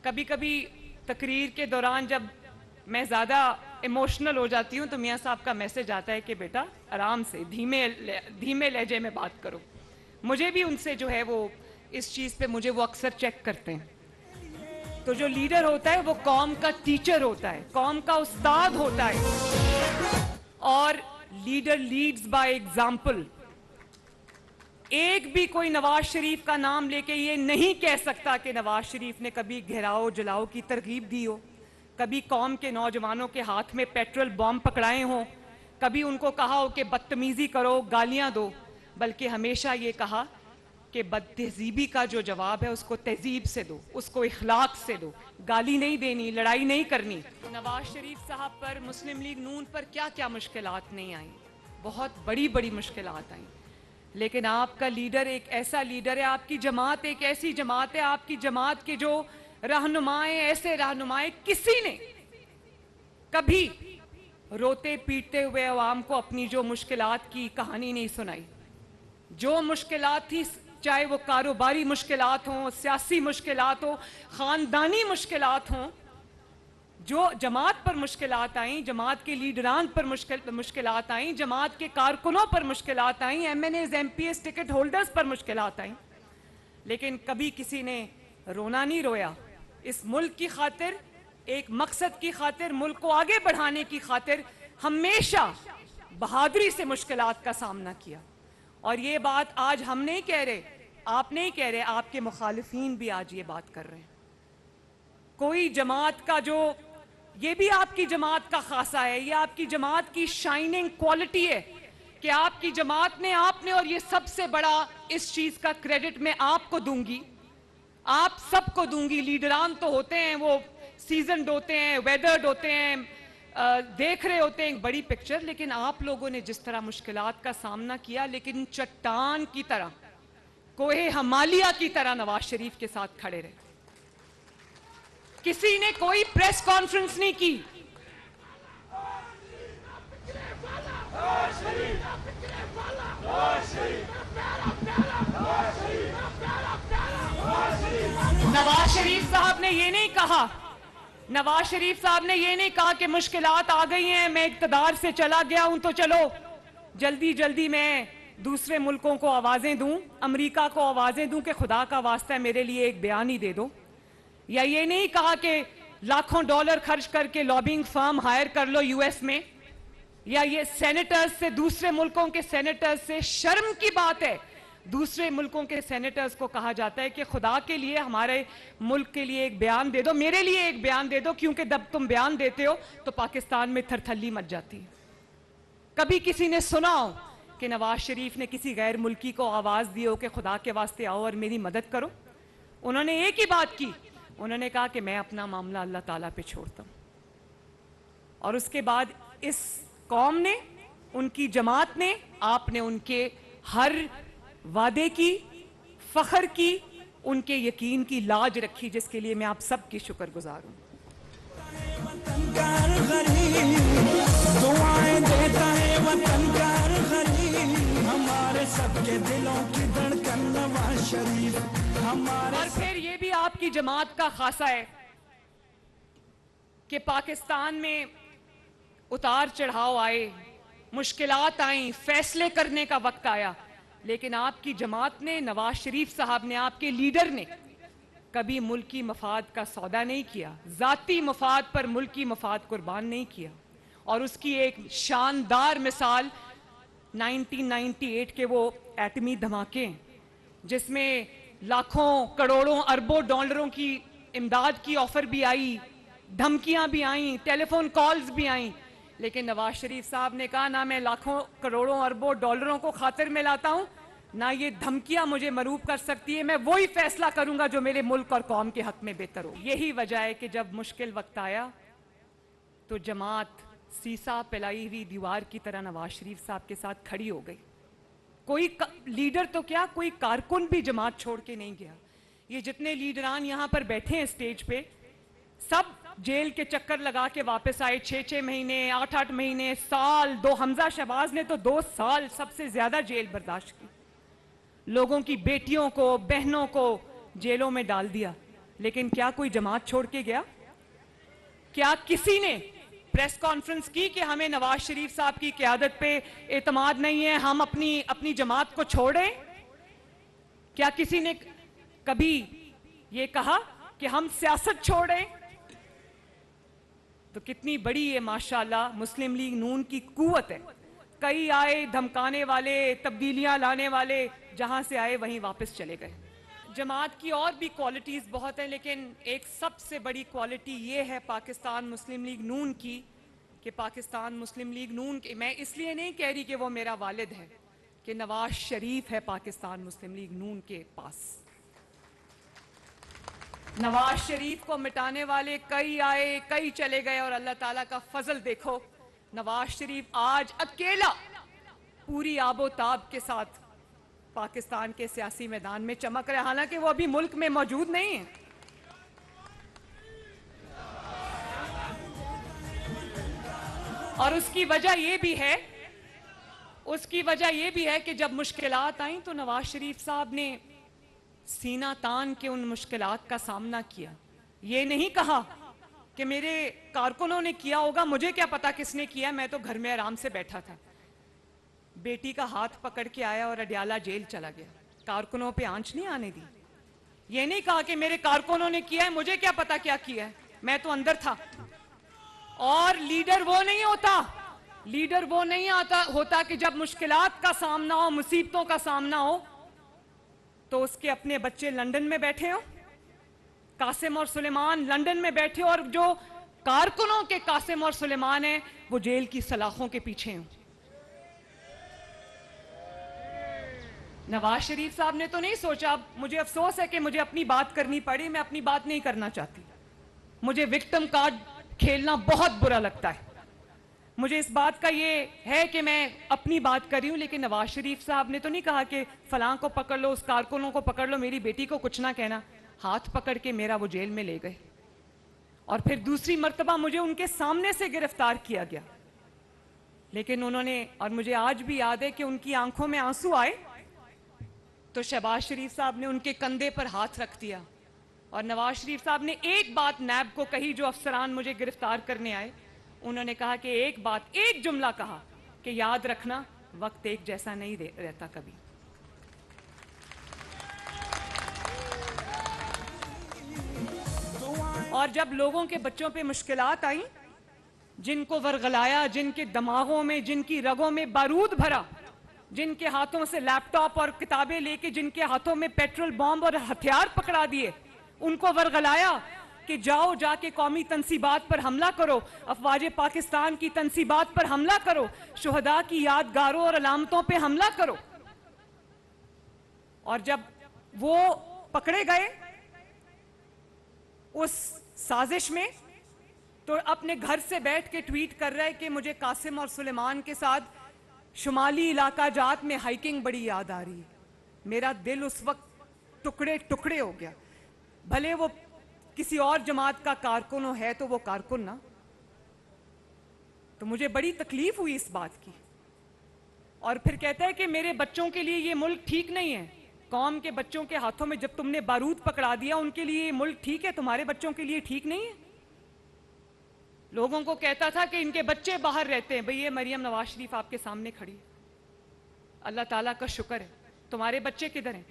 कभी कभी तकरीर के दौरान जब मैं ज़्यादा इमोशनल हो जाती हूँ तो मियाँ साहब का मैसेज आता है कि बेटा आराम से धीमे लहजे में बात करो। मुझे भी उनसे जो है वो इस चीज़ पे मुझे वो अक्सर चेक करते हैं। तो जो लीडर होता है वो कौम का टीचर होता है, कौम का उस्ताद होता है, और लीडर लीड्स बाय एग्जाम्पल। एक भी कोई नवाज शरीफ का नाम लेके ये नहीं कह सकता कि नवाज शरीफ ने कभी घेराव जलाओ की तरगीब दी हो, कभी कौम के नौजवानों के हाथ में पेट्रोल बॉम्ब पकड़ाए हों, कभी उनको कहा हो कि बदतमीजी करो, गालियां दो, बल्कि हमेशा ये कहा कि बदतहजीबी का जो जवाब है उसको तहजीब से दो, उसको इखलाक से दो, गाली नहीं देनी, लड़ाई नहीं करनी। नवाज शरीफ साहब पर, मुस्लिम लीग नून पर क्या क्या मुश्किलात नहीं आई, बहुत बड़ी बड़ी मुश्किलात आई, लेकिन आपका लीडर एक ऐसा लीडर है, आपकी जमात एक ऐसी जमात है, आपकी जमात के जो रहनुमाएं, ऐसे रहनुमाएं किसी ने कभी रोते पीटते हुए अवाम को अपनी जो मुश्किलात की कहानी नहीं सुनाई। जो मुश्किलात थी, चाहे वो कारोबारी मुश्किलात हों, सियासी मुश्किलात हो, खानदानी मुश्किलात हों, जो जमात पर मुश्किलात आई, जमात के लीडरान पर मुश्किलात आई, जमात के कारकुनों पर मुश्किलात आई, एमएनएज एमपीएस टिकट होल्डर्स पर मुश्किलात आई, लेकिन कभी किसी ने रोना नहीं रोया। इस मुल्क की खातिर, एक मकसद की खातिर, मुल्क को आगे बढ़ाने की खातिर हमेशा बहादुरी से मुश्किलात का सामना किया। और ये बात आज हम नहीं कह रहे, आप नहीं कह रहे, आपके मुखालिफीन भी आज ये बात कर रहे हैं। कोई जमात का जो, ये भी आपकी जमात का खासा है, ये आपकी जमात की शाइनिंग क्वालिटी है कि आपकी जमात ने, आपने, और ये सबसे बड़ा इस चीज का क्रेडिट मैं आपको दूंगी, आप सबको दूंगी। लीडरान तो होते हैं, वो सीजनड होते हैं, वेदर्ड होते हैं, देख रहे होते हैं एक बड़ी पिक्चर, लेकिन आप लोगों ने जिस तरह मुश्किलात का सामना किया, लेकिन चट्टान की तरह, कोहे हिमालय की तरह नवाज शरीफ के साथ खड़े रहे। किसी ने कोई प्रेस कॉन्फ्रेंस नहीं की, नवाज शरीफ साहब ने ये नहीं कहा, नवाज शरीफ साहब ने ये नहीं कहा कि मुश्किलात आ गई हैं, मैं इक़्तिदार से चला गया हूं तो चलो जल्दी जल्दी मैं दूसरे मुल्कों को आवाजें दूं, अमेरिका को आवाजें दूं कि खुदा का वास्ता है मेरे लिए एक बयान ही दे दो। या ये नहीं कहा कि लाखों डॉलर खर्च करके लॉबिंग फर्म हायर कर लो यूएस में, या ये सेनेटर्स से, दूसरे मुल्कों के सेनेटर्स से, शर्म की बात है, दूसरे मुल्कों के सेनेटर्स को कहा जाता है कि खुदा के लिए हमारे मुल्क के लिए एक बयान दे दो, मेरे लिए एक बयान दे दो, क्योंकि जब तुम बयान देते हो तो पाकिस्तान में थरथल्ली मच जाती है। कभी किसी ने सुना हो कि नवाज शरीफ ने किसी गैर मुल्की को आवाज दी हो कि खुदा के वास्ते आओ और मेरी मदद करो? उन्होंने एक ही बात की, उन्होंने कहा कि मैं अपना मामला अल्लाह ताला पे छोड़ता हूं। और उसके बाद इस कौम ने, उनकी जमात ने, आपने उनके हर वादे की, फख्र की, उनके यकीन की लाज रखी, जिसके लिए मैं आप सबकी शुक्रगुजार हूं। दुआएं देता है वतनकार गरीब, हमारे सबके दिलों की धड़कन नवाज शरीफ हमारे। और फिर ये भी आपकी जमात का खासा है कि पाकिस्तान में उतार चढ़ाव आए, मुश्किलात आई, फैसले करने का वक्त आया, लेकिन आपकी जमात ने, नवाज शरीफ साहब ने, आपके लीडर ने कभी मुल्की मफाद का सौदा नहीं किया, जाती मफाद पर मुल्की मफाद कुर्बान नहीं किया। और उसकी एक शानदार मिसाल 1998 के वो एटमी धमाके, जिसमें लाखों करोड़ों अरबों डॉलरों की इमदाद की ऑफर भी आई, धमकियां भी आई, टेलीफोन कॉल्स भी आई, लेकिन नवाज शरीफ साहब ने कहा ना मैं लाखों करोड़ों अरबों डॉलरों को खातिर में लाता हूं, ना ये धमकियां मुझे मरूब कर सकती है, मैं वही फैसला करूंगा जो मेरे मुल्क और कौम के हक में बेहतर हो। यही वजह है कि जब मुश्किल वक्त आया तो जमात सीसा पिलाई हुई दीवार की तरह नवाज शरीफ साहब के साथ खड़ी हो गई। कोई लीडर तो क्या, कोई कारकुन भी जमात छोड़ के नहीं गया। ये जितने लीडरान यहाँ पर बैठे हैं स्टेज पे, सब जेल के चक्कर लगा के वापस आए, 6-6 महीने, 8-8 महीने, साल, 2 हमजा शहबाज ने तो 2 साल सबसे ज्यादा जेल बर्दाश्त की, लोगों की बेटियों को, बहनों को जेलों में डाल दिया, लेकिन क्या कोई जमात छोड़ के गया? क्या किसी ने प्रेस कॉन्फ्रेंस की कि हमें नवाज शरीफ साहब की क़यादत पे एतमाद नहीं है, हम अपनी जमात को छोड़ें? क्या किसी ने कभी ये कहा कि हम सियासत छोड़ें? तो कितनी बड़ी ये माशाल्लाह मुस्लिम लीग नून की कुव्वत है। कई आए धमकाने वाले, तब्दीलियां लाने वाले, जहां से आए वहीं वापस चले गए। जमात की और भी क्वालिटीज़ बहुत हैं, लेकिन एक सबसे बड़ी क्वालिटी ये है पाकिस्तान मुस्लिम लीग नून की कि पाकिस्तान मुस्लिम लीग नून के, मैं इसलिए नहीं कह रही कि वो मेरा वालिद है, कि नवाज शरीफ है पाकिस्तान मुस्लिम लीग नून के पास। नवाज शरीफ को मिटाने वाले कई आए, कई चले गए, और अल्लाह ताला का फजल देखो, नवाज शरीफ आज अकेला पूरी आबोताब के साथ पाकिस्तान के सियासी मैदान में चमक रहे, हालांकि वो अभी मुल्क में मौजूद नहीं है। और उसकी वजह ये भी है कि जब मुश्किलात आई तो नवाज शरीफ साहब ने सीना तान के उन मुश्किलात का सामना किया। ये नहीं कहा कि मेरे कारकुनों ने किया होगा, मुझे क्या पता किसने किया, मैं तो घर में आराम से बैठा था। बेटी का हाथ पकड़ के आया और अडयाला जेल चला गया, कारकुनों पे आंच नहीं आने दी। ये नहीं कहा कि मेरे कारकुनों ने किया है, मुझे क्या पता क्या किया है, मैं तो अंदर था। और लीडर वो नहीं होता कि जब मुश्किलात का सामना हो, मुसीबतों का सामना हो, तो उसके अपने बच्चे लंदन में बैठे हो, कासिम और सुलेमान लंदन में बैठे हो, और जो कारकुनों के कासिम और सुलेमान हैं वो जेल की सलाखों के पीछे हो। नवाज शरीफ साहब ने तो नहीं सोचा, मुझे अफसोस है कि मुझे अपनी बात करनी पड़ी, मैं अपनी बात नहीं करना चाहती, मुझे विक्टिम कार्ड खेलना बहुत बुरा लगता है, मुझे इस बात का ये है कि मैं अपनी बात कर रही हूं, लेकिन नवाज शरीफ साहब ने तो नहीं कहा कि फलां को पकड़ लो, उस कारकुनों को पकड़ लो, मेरी बेटी को कुछ ना कहना। हाथ पकड़ के मेरा वो जेल में ले गए, और फिर दूसरी मर्तबा मुझे उनके सामने से गिरफ्तार किया गया। लेकिन उन्होंने, और मुझे आज भी याद है कि उनकी आंखों में आंसू आए तो शहबाज शरीफ साहब ने उनके कंधे पर हाथ रख दिया, और नवाज शरीफ साहब ने एक बात नैब को कही, जो अफसरान मुझे गिरफ्तार करने आए, उन्होंने कहा कि एक जुमला कहा कि याद रखना, वक्त एक जैसा नहीं रहता कभी। और जब लोगों के बच्चों पे मुश्किलात आई, जिनको वर्गलाया, जिनके दिमागों में, जिनकी रगों में बारूद भरा, जिनके हाथों से लैपटॉप और किताबें लेके, जिनके हाथों में पेट्रोल बॉम्ब और हथियार पकड़ा दिए, उनको वर्गलाया कि जाओ जाके कौमी तंसीबात पर हमला करो, अफवाज पाकिस्तान की तंसीबात पर हमला करो, शुहदा की यादगारों और अलामतों पे हमला करो। और जब वो पकड़े गए उस साजिश में, तो अपने घर से बैठ के ट्वीट कर रहे कि मुझे कासिम और सुलेमान के साथ शुमाली इलाका जात में हाइकिंग बड़ी याद आ रही है। मेरा दिल उस वक्त टुकड़े टुकड़े हो गया। भले वो किसी और जमात का कारकुन हो, है तो वो कारकुन ना। तो मुझे बड़ी तकलीफ हुई इस बात की। और फिर कहता है कि मेरे बच्चों के लिए ये मुल्क ठीक नहीं है। कौम के बच्चों के हाथों में जब तुमने बारूद पकड़ा दिया, उनके लिए ये मुल्क ठीक है, तुम्हारे बच्चों के लिए ठीक नहीं है। लोगों को कहता था कि इनके बच्चे बाहर रहते हैं। भाई ये मरियम नवाज शरीफ आपके सामने खड़ी है, अल्लाह ताला का शुक्र है, तुम्हारे बच्चे किधर हैं?